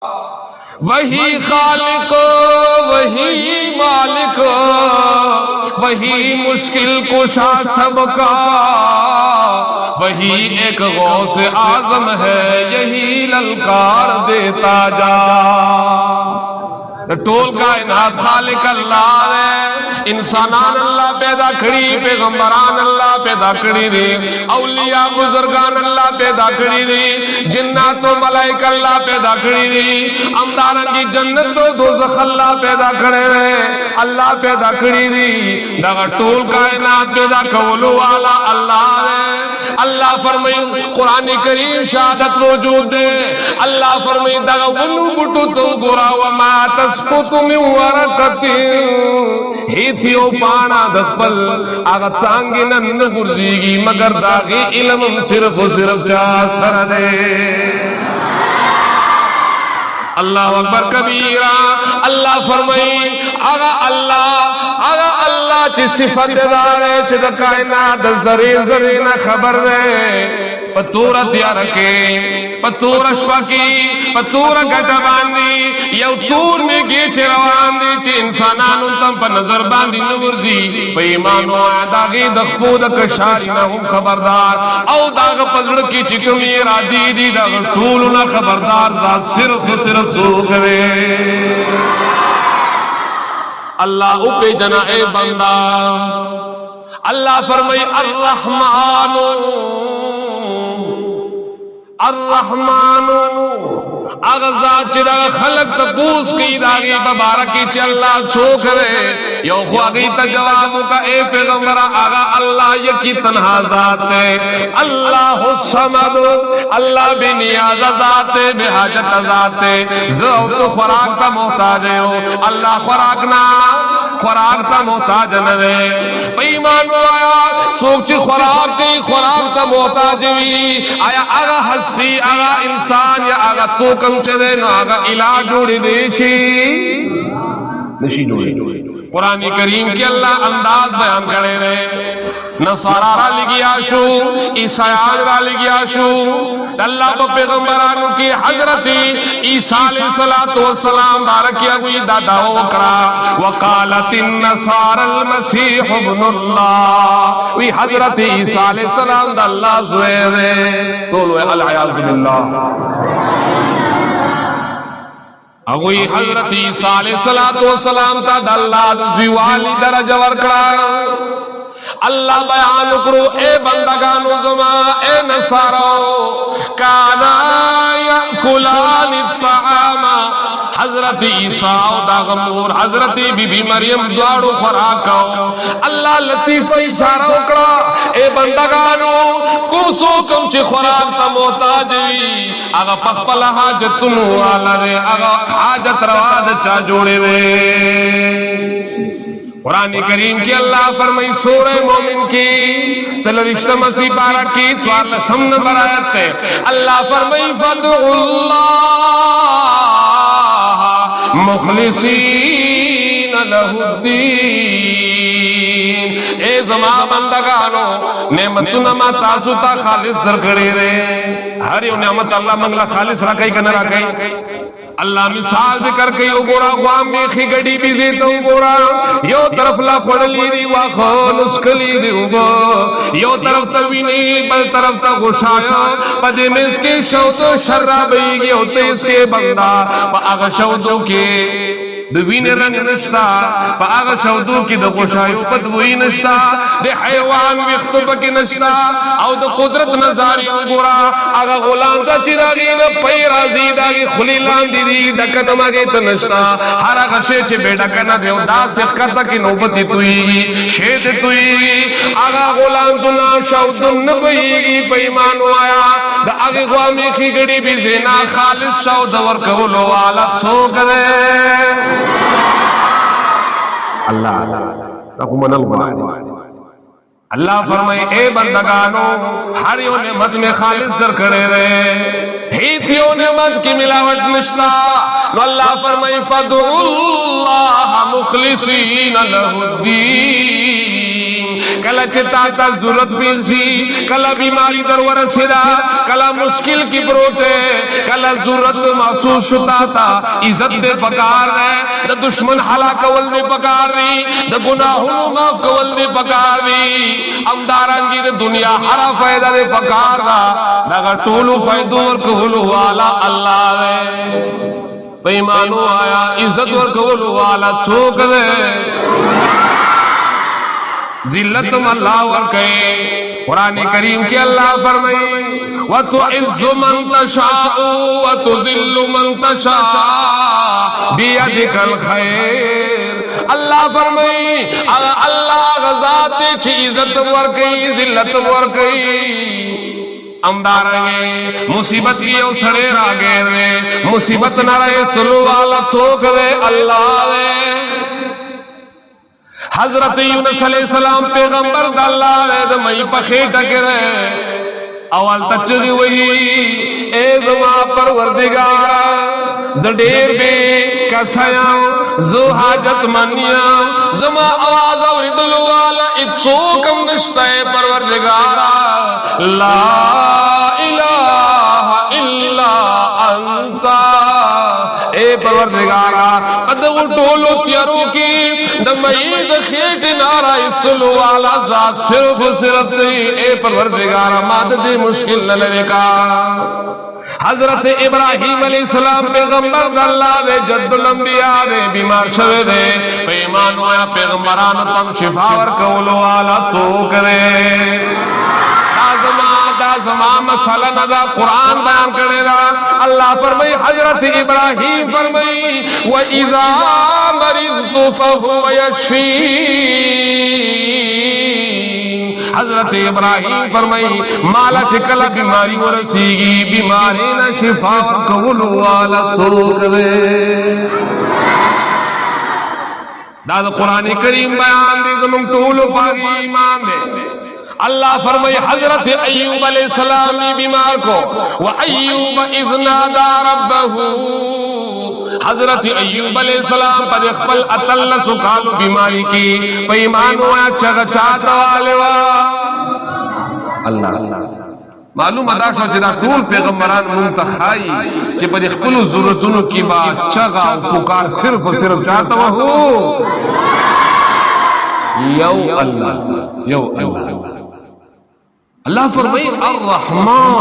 وہی خالق وہی مالک وہی مشکل کشا سب کا، وہی ایک غوث اعظم ہے یہی للکار دیتا جا۔ ٹول کائنات خالق اللہ ہے، انسانان اللہ پیدا کری، پیغمبران اللہ پیدا کری دی، اولیاء بزرگان اللہ پیدا کری دی، جنات و ملائک اللہ پیدا کری دی، امدارن کی جنت و دوزخ اللہ پیدا کرے رہے، اللہ پیدا کری دی، دغا ٹول کائنات پیدا کولو والا اللہ ہے۔ اللہ فرمائی قرآن کریم شہادت موجود ہے، اللہ فرمائی دغا ونو بٹو تو گرا وما تسقط من ورقت ہی تھیو پانا دخپل آغا چانگی نن گرزیگی مگر داغی علم صرف جا سر دے۔ اللہ اکبر کبیرہ۔ اللہ فرمائی آغا اللہ چی صفت دارے چی دا کائنات زرین خبر دے، پتورا تیار کے پتورا شپاکی پتورا گھٹا باندی یو تور میں گیچے روان دی چی انسانانو تم پا نظر باندی نورزی پا ایمانو آیا داغی دخپود کشاری نا ہم خبردار او داغ پزڑ کی چکمی راجی دی داغ طولنا خبردار دا صرف سوکھ دے۔ اللہ اوپے جنا اے بندہ، اللہ فرمائی الرحمن اغزا چرا خلق تپوس کی داغی ببارکی چی اللہ چھوک رہے یو خواہی تا جوابو کا اے پیغمبر آغا اللہ یکی تنہا ذات ہے، اللہ الصمد اللہ بے نیاز ذات ہے، بے حاجت ذات ہے، زو تو خوراک تا محتاج ہو، اللہ خوراک تا محتاج نہ ایمان آیا سوک چی خوراک تا محتاج ہوئی آیا آغا ہستی آغا انسان یا آغا چوکم چدے نو آغا الہ جوڑی دیشی نشی جوڑی۔ قرآن کریم کی اللہ انداز بیان کرے رہے، نصارہ را لگیا شو عیسائیان را لگیا شو، اللہ پا پیغمبرانو کی حضرت عیسیٰ علیہ السلام بارکیا ہوئی داداو کرا وقالت النصارى المسیح ابن اللہ، وی حضرت عیسیٰ علیہ السلام دا اللہ زوئے دے تولو العیاذ باللہ۔ اگوی حضرت عیسیٰ علیہ السلام تا دا اللہ زیوالی درجہ ورکڑا۔ اللہ بیان کرو اے بندگانو زمان اے نصارو کانا یاکلان الطعام، حضرت عیسیٰ دا غمور حضرت بی بی مریم دوارو خوراکاو۔ اللہ لطیف اشارہ اکڑا اے بندگانو کمسو کم چی خوراک تا محتاجی اگا پخپل حاجتنو والا دے اگا حاجت رواد چا جوڑے دے۔ قرآن کریم کی اللہ فرمائی سورہ مومن کی چلرشتہ مسیح پارا کی چوار سمن برایت ہے، اللہ فرمائی فدعو اللہ مخلصین لہ الدین۔ اے زمان بندگانو نعمتنا ما تاسو تا خالص در کھڑے رہے، ہر یو نعمت اللہ منگلا خالص رکھائی کہ نہ رکھائی۔ اللہ مثال ذکر کئی اگورا غوام میخی گڑی بھی زیتا اگورا یو طرف لا خوڑلی دی واخون اسکلی دی اگو یو طرف توینی بل طرف تا غشاشا پدے میں اس کے شوتو شرابی گی ہوتے اس کے بندہ پا آغا شوتو کے دوین رنگ نشتا پا آغا شودو کی دو خوشایو پتوئی نشتا دے حیوان ویختو پکی نشتا او دو قدرت نظاری گورا آغا غلام تا چراغین پی رازی داگی خلی لاندی دی ڈکت مگی تا نشتا ہر آغا شیچ بے ڈکنا دیو دا سخکتا کی نوبتی توئی گی شیط توئی گی آغا غلام تو نا شودو نبئی گی پیمانو آیا دا آغی غوامی کی گڑی بھی زینا خالص شودو ورکولو والا سو کرے اللہ فرمائے اے بندگانو ہر یو نعمت میں خالص در کرے رہے ہیتیو نعمت کی ملاوٹ نشتا تو اللہ فرمائے فدعو اللہ مخلصین لہ الدین۔ کلا چتا تا ضرورت پیسی، کلا بیماری در ورسیدا، کلا مشکل کی بروتے، کلا ضرورت محسوس شتا تا عزت دے پکار ہے، دا دشمن ہلاک کول دے پکار دی، دا گناہوں معاف کول دے پکار دی، امدارنگی دے دنیا ہرا فائدہ دے پکار دا، لگا ٹولو فائدو ورکولو والا اللہ دے، پیمانو آیا عزت ورکولو والا چوک دے، ذلتم اللہ ورکے، قرآن کریم کے اللہ فرمائی وَتُعِزُّ مَن تَشَاءُ وَتُذِلُّ مَن تَشَاءُ بِيَدِكَ الْخَيْرُ، اللہ فرمائی اللہ غزات چی عزت ورکئی ذلت ورکئی، امدارنگے مصیبت کی او سڑے راگے رے، مصیبت نہ رہے سلو والا چوک دے اللہ دے، حضرت یونس علیہ السلام پیغمبر دا اللہ علیہ دا مئی پخی ٹکر ہے، اول تچگی وہی اے زمان پروردگارا زدیر بے کسیاں زو حاجت منیاں زمان آواز وردلو والا اتسوکم نشتے پروردگارا لا الہ الا انتا، اے پروردگارا قدو ٹولو تیارو کی دمائید خیٹ نارا اسلو والا ذات صرف دی، اے پروردگارا مادد مشکل نلوے کا، حضرت ابراہیم علیہ السلام پیغمبر دا اللہ دے جد الانبیاء دے بیمار شوے دے، پیمان ہویا پیغمبران تم شفا ورکولو والا چوک دے، دا زمان مسئلہ ندا قرآن بیان کرے رہا، اللہ فرمائی حضرت ابراہیم فرمائی وَإِذَا مَرِضْتُ فَهُوَ يَشْفِينِ، حضرت ابراہیم فرمائی مالا چکلا بیماری ورسیگی، بیماری نہ شفا قولو والا سوک دے، داد قرآن کریم بیان دے زمان طولو پاگی ایمان دے، اللہ فرمائی حضرت ایوب علیہ السلام بیمار کو وَأَيُّوبَ إِذْ نَادَى رَبَّهُ، حضرت ایوب علیہ السلام پر اخبل اتل سکالو بیماری کی پیمانو ہے چگہ چاہتا والے اللہ معلوم ادا شو چدا طول پیغمبران منتخائی چی پر اخبلو ضرورتونو کی بات چگہ پکار صرف و صرف چاہتا ہو یو اللہ، یو اللہ، اللہ فرمائی الرحمن